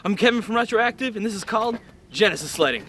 I'm Kevin from RetroActive, and this is called Genesis Sledding.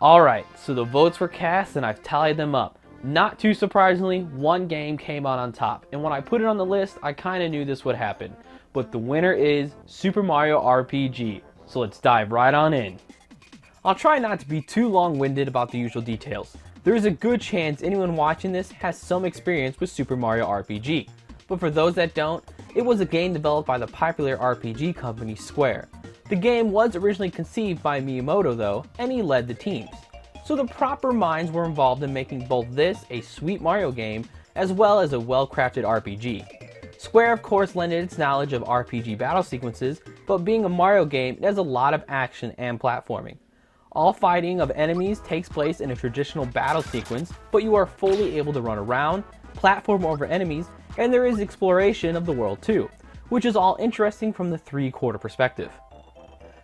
Alright, so the votes were cast and I've tallied them up. Not too surprisingly, one game came out on top, and when I put it on the list, I kinda knew this would happen. But the winner is Super Mario RPG, so let's dive right on in. I'll try not to be too long-winded about the usual details. There is a good chance anyone watching this has some experience with Super Mario RPG. But for those that don't, it was a game developed by the popular RPG company Square. The game was originally conceived by Miyamoto though, and he led the teams. So the proper minds were involved in making both this a sweet Mario game, as well as a well-crafted RPG. Square of course lended its knowledge of RPG battle sequences, but being a Mario game, it has a lot of action and platforming. All fighting of enemies takes place in a traditional battle sequence, but you are fully able to run around, platform over enemies, and there is exploration of the world too, which is all interesting from the three-quarter perspective.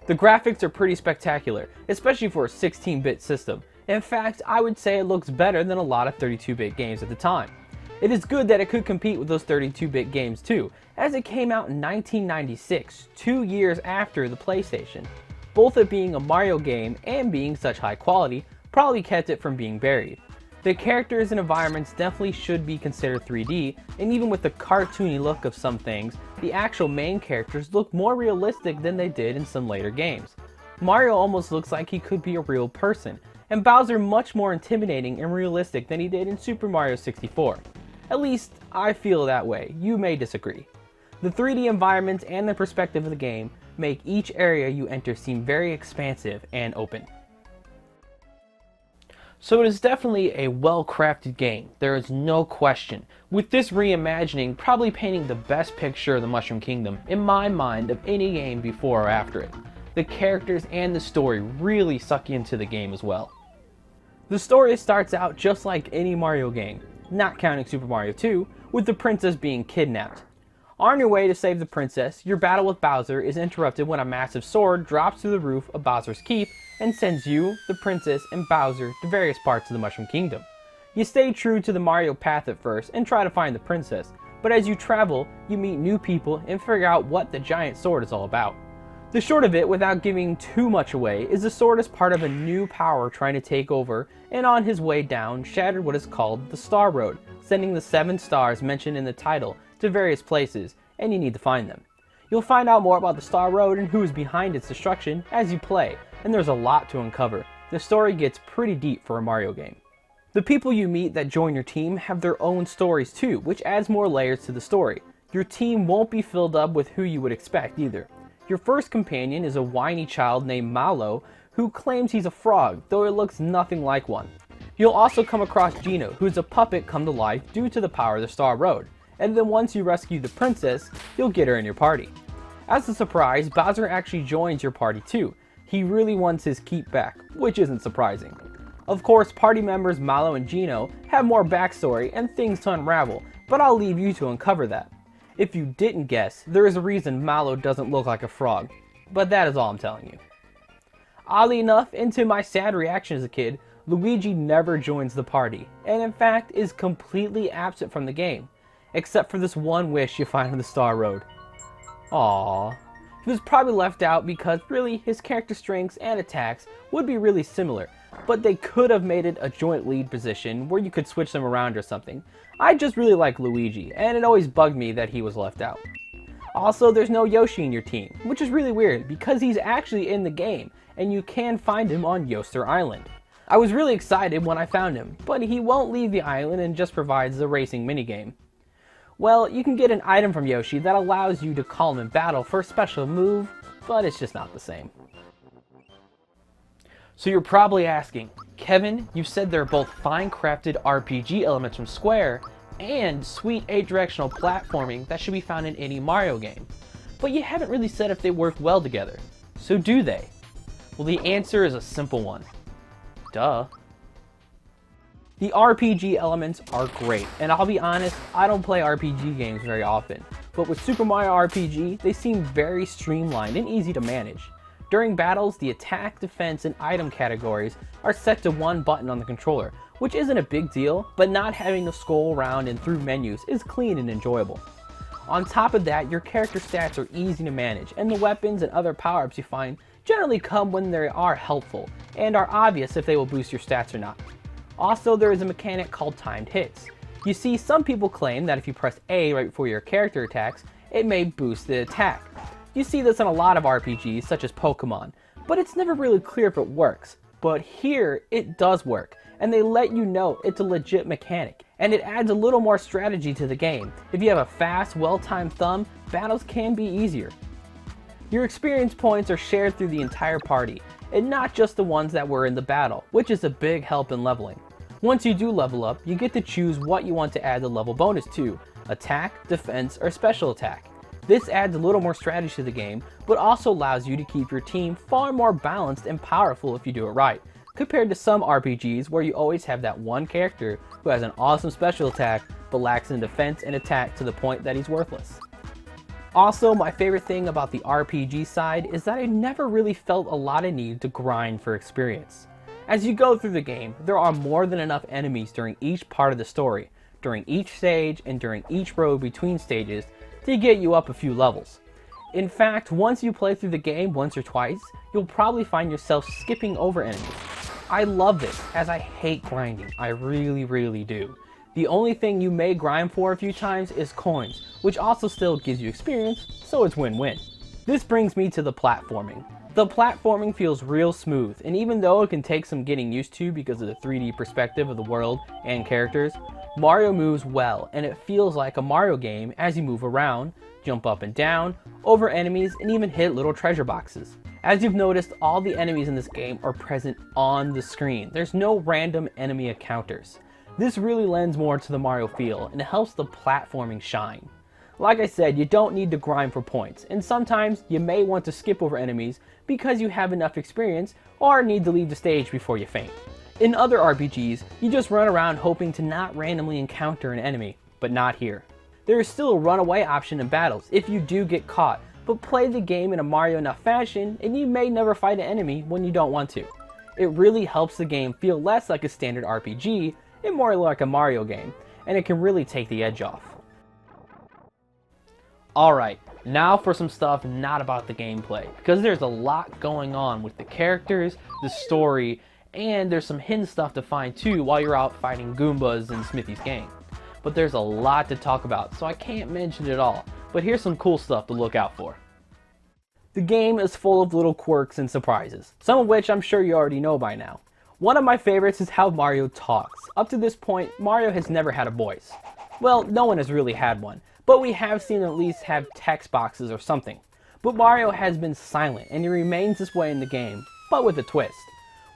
The graphics are pretty spectacular, especially for a 16-bit system. In fact, I would say it looks better than a lot of 32-bit games at the time. It is good that it could compete with those 32-bit games too, as it came out in 1996, 2 years after the PlayStation. Both it being a Mario game and being such high quality probably kept it from being buried. The characters and environments definitely should be considered 3D, and even with the cartoony look of some things, the actual main characters look more realistic than they did in some later games. Mario almost looks like he could be a real person, and Bowser much more intimidating and realistic than he did in Super Mario 64. At least, I feel that way. You may disagree. The 3D environments and the perspective of the game make each area you enter seem very expansive and open. So it is definitely a well-crafted game, there is no question, with this reimagining probably painting the best picture of the Mushroom Kingdom, in my mind, of any game before or after it. The characters and the story really suck you into the game as well. The story starts out just like any Mario game, not counting Super Mario 2, with the princess being kidnapped. On your way to save the princess, your battle with Bowser is interrupted when a massive sword drops through the roof of Bowser's Keep and sends you, the princess, and Bowser to various parts of the Mushroom Kingdom. You stay true to the Mario path at first and try to find the princess, but as you travel, you meet new people and figure out what the giant sword is all about. The short of it, without giving too much away, is the sword is part of a new power trying to take over, and on his way down, shattered what is called the Star Road, sending the 7 stars mentioned in the title to various places, and you need to find them. You'll find out more about the Star Road and who is behind its destruction as you play, and there's a lot to uncover. The story gets pretty deep for a Mario game. The people you meet that join your team have their own stories too, which adds more layers to the story. Your team won't be filled up with who you would expect either. Your first companion is a whiny child named Mallow who claims he's a frog, though it looks nothing like one. You'll also come across Gino, who's a puppet come to life due to the power of the Star Road. And then once you rescue the princess, you'll get her in your party. As a surprise, Bowser actually joins your party too. He really wants his keep back, which isn't surprising. Of course, party members Mallow and Gino have more backstory and things to unravel, but I'll leave you to uncover that. If you didn't guess, there is a reason Mallow doesn't look like a frog, but that is all I'm telling you. Oddly enough, into my sad reaction as a kid, Luigi never joins the party, and in fact is completely absent from the game. Except for this one wish you find on the Star Road. Aww. He was probably left out because really his character strengths and attacks would be really similar, but they could have made it a joint lead position where you could switch them around or something. I just really like Luigi, and it always bugged me that he was left out. Also, there's no Yoshi in your team, which is really weird because he's actually in the game, and you can find him on Yoster Island. I was really excited when I found him, but he won't leave the island and just provides the racing minigame. Well, you can get an item from Yoshi that allows you to call him in battle for a special move, but it's just not the same. So you're probably asking, Kevin, you said they're both fine crafted RPG elements from Square and sweet 8-directional platforming that should be found in any Mario game. But you haven't really said if they work well together. So do they? Well, the answer is a simple one. Duh. The RPG elements are great, and I'll be honest, I don't play RPG games very often. But with Super Mario RPG, they seem very streamlined and easy to manage. During battles, the attack, defense, and item categories are set to one button on the controller, which isn't a big deal, but not having to scroll around and through menus is clean and enjoyable. On top of that, your character stats are easy to manage, and the weapons and other power-ups you find generally come when they are helpful, and are obvious if they will boost your stats or not. Also, there is a mechanic called timed hits. You see, some people claim that if you press A right before your character attacks, it may boost the attack. You see this in a lot of RPGs, such as Pokemon, but it's never really clear if it works. But here, it does work, and they let you know it's a legit mechanic, and it adds a little more strategy to the game. If you have a fast, well-timed thumb, battles can be easier. Your experience points are shared through the entire party, and not just the ones that were in the battle, which is a big help in leveling. Once you do level up, you get to choose what you want to add the level bonus to: attack, defense, or special attack. This adds a little more strategy to the game, but also allows you to keep your team far more balanced and powerful if you do it right, compared to some RPGs where you always have that one character who has an awesome special attack but lacks in defense and attack to the point that he's worthless. Also, my favorite thing about the RPG side is that I never really felt a lot of need to grind for experience. As you go through the game, there are more than enough enemies during each part of the story, during each stage, and during each road between stages to get you up a few levels. In fact, once you play through the game once or twice, you'll probably find yourself skipping over enemies. I love this, as I hate grinding. I really do. The only thing you may grind for a few times is coins, which also still gives you experience, so it's win-win. This brings me to the platforming. The platforming feels real smooth, and even though it can take some getting used to because of the 3D perspective of the world and characters, Mario moves well, and it feels like a Mario game as you move around, jump up and down, over enemies, and even hit little treasure boxes. As you've noticed, all the enemies in this game are present on the screen. There's no random enemy encounters. This really lends more to the Mario feel, and it helps the platforming shine. Like I said, you don't need to grind for points, and sometimes you may want to skip over enemies because you have enough experience or need to leave the stage before you faint. In other RPGs, you just run around hoping to not randomly encounter an enemy, but not here. There is still a runaway option in battles if you do get caught, but play the game in a Mario enough fashion and you may never fight an enemy when you don't want to. It really helps the game feel less like a standard RPG and more like a Mario game, and it can really take the edge off. Alright, now for some stuff not about the gameplay, because there's a lot going on with the characters, the story, and there's some hidden stuff to find too while you're out fighting Goombas in Smithy's gang. But there's a lot to talk about, so I can't mention it all, but here's some cool stuff to look out for. The game is full of little quirks and surprises, some of which I'm sure you already know by now. One of my favorites is how Mario talks. Up to this point, Mario has never had a voice. Well, no one has really had one, but we have seen him at least have text boxes or something. But Mario has been silent, and he remains this way in the game, but with a twist.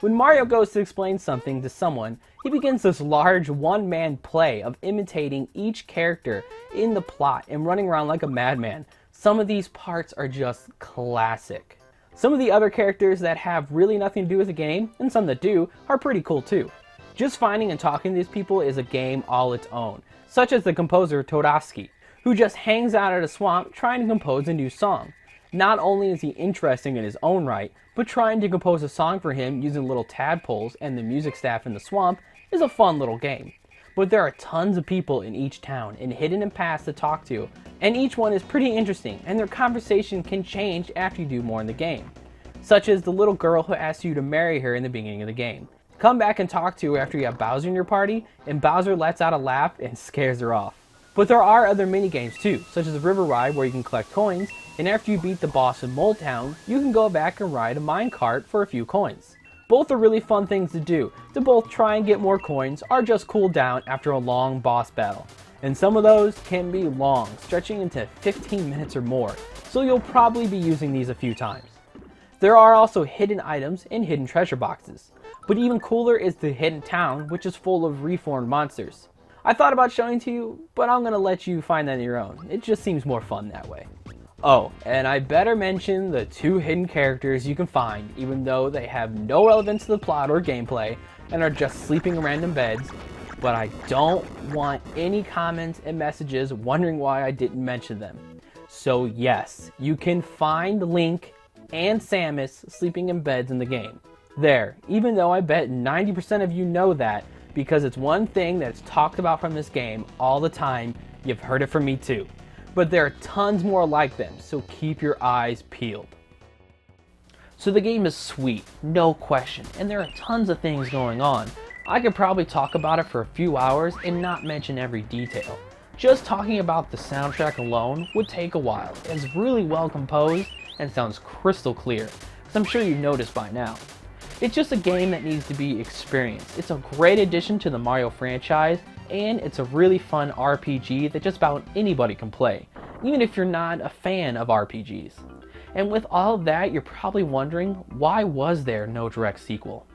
When Mario goes to explain something to someone, he begins this large one-man play of imitating each character in the plot and running around like a madman. Some of these parts are just classic. Some of the other characters that have really nothing to do with the game, and some that do, are pretty cool too. Just finding and talking to these people is a game all its own, such as the composer Toadofsky, who just hangs out at a swamp trying to compose a new song. Not only is he interesting in his own right, but trying to compose a song for him using little tadpoles and the music staff in the swamp is a fun little game. But there are tons of people in each town and hidden and paths to talk to, and each one is pretty interesting, and their conversation can change after you do more in the game. Such as the little girl who asks you to marry her in the beginning of the game. Come back and talk to her after you have Bowser in your party, and Bowser lets out a laugh and scares her off. But there are other mini-games too, such as the River Ride where you can collect coins, and after you beat the boss in Mole Town, you can go back and ride a minecart for a few coins. Both are really fun things to do, to both try and get more coins or just cool down after a long boss battle. And some of those can be long, stretching into 15 minutes or more, so you'll probably be using these a few times. There are also hidden items and hidden treasure boxes. But even cooler is the hidden town, which is full of reformed monsters. I thought about showing to you, but I'm gonna let you find that on your own. It just seems more fun that way. Oh, and I better mention the 2 hidden characters you can find, even though they have no relevance to the plot or gameplay and are just sleeping in random beds. But I don't want any comments and messages wondering why I didn't mention them. So yes, you can find Link and Samus sleeping in beds in the game. There, even though I bet 90% of you know that, because it's one thing that's talked about from this game all the time. You've heard it from me too. But there are tons more like them, so keep your eyes peeled. So the game is sweet, no question, and there are tons of things going on. I could probably talk about it for a few hours and not mention every detail. Just talking about the soundtrack alone would take a while. It's really well composed and sounds crystal clear, as I'm sure you've noticed by now. It's just a game that needs to be experienced. It's a great addition to the Mario franchise, and it's a really fun RPG that just about anybody can play, even if you're not a fan of RPGs. And with all of that, you're probably wondering, why was there no direct sequel?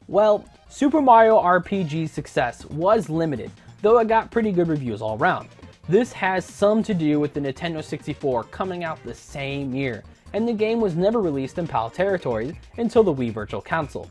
Well, Super Mario RPG's success was limited, though it got pretty good reviews all around. This has some to do with the Nintendo 64 coming out the same year, and the game was never released in PAL territories until the Wii Virtual Console.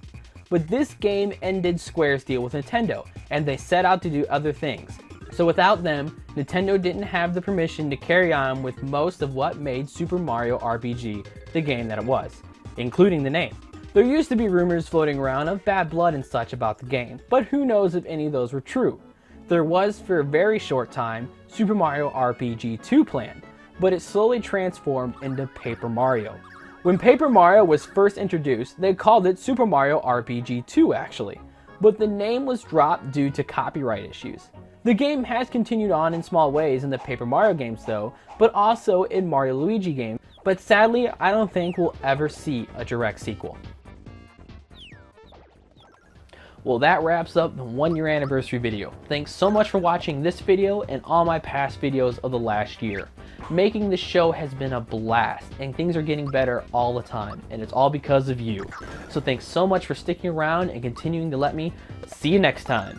But this game ended Square's deal with Nintendo, and they set out to do other things. So without them, Nintendo didn't have the permission to carry on with most of what made Super Mario RPG the game that it was, including the name. There used to be rumors floating around of bad blood and such about the game, but who knows if any of those were true. There was, for a very short time, Super Mario RPG 2 planned, but it slowly transformed into Paper Mario. When Paper Mario was first introduced, they called it Super Mario RPG 2 actually, but the name was dropped due to copyright issues. The game has continued on in small ways in the Paper Mario games though, but also in Mario Luigi games, but sadly I don't think we'll ever see a direct sequel. Well, that wraps up the 1-year anniversary video. Thanks so much for watching this video and all my past videos of the last year. Making this show has been a blast, and things are getting better all the time, and it's all because of you. So thanks so much for sticking around and continuing to let me. See you next time.